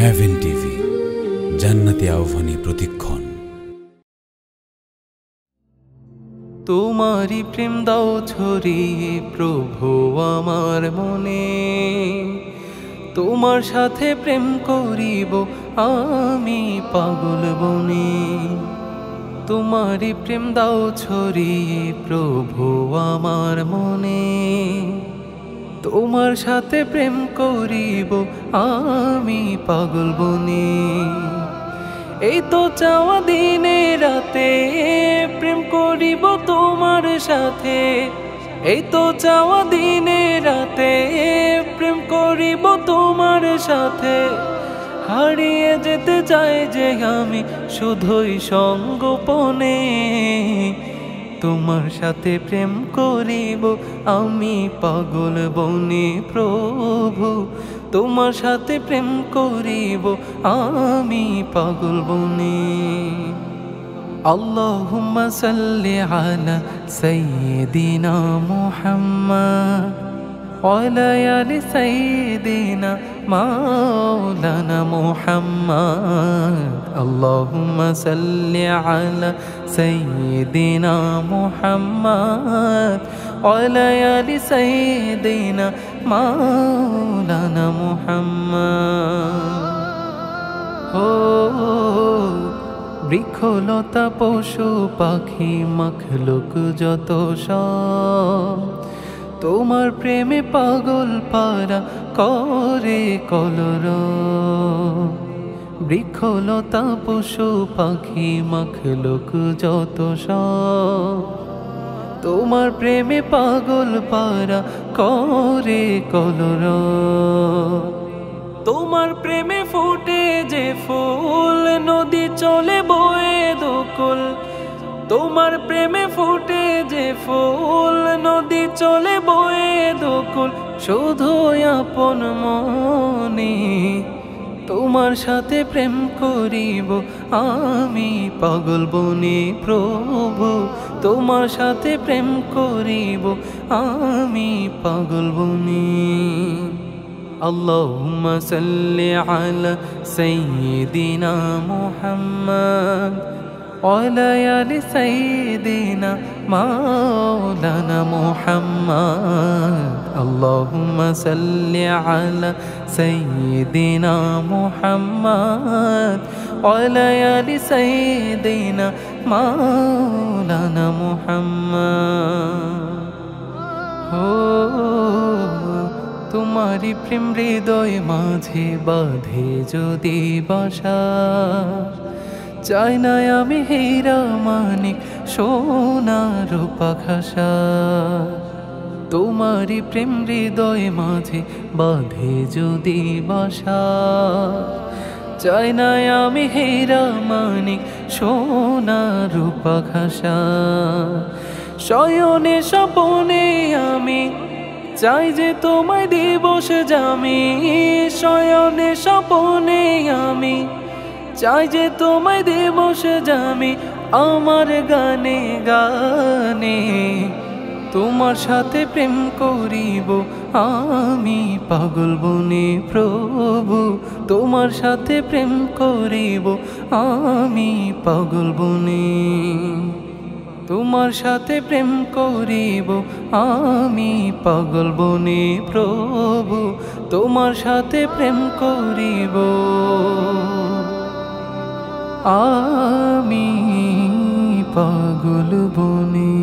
Haven TV, জান্নাতি আহ্বানী প্রতিক্ষণ। তোমারি প্রেম দাও ছড়িয়ে প্রভু আমার মনে, তোমার সাথে প্রেম করিব আমি পাগল বনে। তোমারি প্রেম দাও ছড়িয়ে প্রভু আমার মনে, তোমার সাথে প্রেম করিব আমি পাগল বনে। এই তো চাওয়া দিনে রাতে প্রেম করিব তোমার সাথে, এই তো চাওয়া দিনে রাতে প্রেম করিব তোমার সাথে। হারিয়ে যেতে চাই যে আমি শুধুই সঙ্গোপনে, তোমার সাথে প্রেম করিব আমি পাগল বনে। প্রভু তোমার সাথে প্রেম করিব আমি পাগল বনে। আল্লাহুম্মা সাল্লি আলা সাইয়্যিদিনা মুহাম্মাদ ওয়া আলা আলি সাইয়্যিদিনা মাওলানা মুহাম্মাদ। আল্লাহুম্মা সাল্লি আলা সাইয়্যিদিনা মুহাম্মাদ ওয়া আলা আলি সাইয়্যিদিনা মাওলানা মুহাম্মাদ। বৃক্ষলতা পশু পাখি মখলুক যত সব তোমার প্রেমে পাগল পারা করে কলরব। বৃক্ষলতা পশু পাখি মখলুক যত সব তোমার প্রেমে পাগল পারা করে কলরব। তোমার প্রেমে ফুটে যে ফুল নদী চলে বয়ে দোকল, তোমার প্রেমে ফুটে যে ফুল নদী চলে বয়ে দোকল। শুধু আপন মনে তোমার সাথে প্রেম করিব আমি পাগল বনে। প্রভু তোমার সাথে প্রেম করিব আমি পাগল বনে। আল্লাহুম্মা সাল্লি আলা সাইয়্যিদিনা মুহাম্মাদ ওয়া আলা আলি সাইয়্যিদিনা মাওলানা মুহাম্মাদ। আল্লাহুম্মা সাল্লি আলা সাইয়্যিদিনা মুহাম্মাদ ওয়া আলা আলি সাইয়্যিদিনা মাওলানা মুহাম্মাদ। তোমারি প্রেম হৃদয় মাঝে বাঁধে যদি বাসা, চাই না আমি হীরা মানিক সোনা রূপা খাসা। তোমারি প্রেম হৃদয় মাঝে বাঁধে যদি বাসা, চাই না আমি হীরা মানিক সোনা রূপা খাসা। শয়নে স্বপনে আমি চাই যে তোমায় দিবস জামি, শয়নে স্বপনে আমি চাই যে তোমায় দিবস জামি। আমার গানে গানে তোমার সাথে প্রেম করিব আমি পাগল বনে। প্রভু তোমার সাথে প্রেম করিব আমি পাগল বনে। তোমার সাথে প্রেম করিব আমি পাগল বনে। প্রভু তোমার সাথে প্রেম করিব আমি পাগল বনে।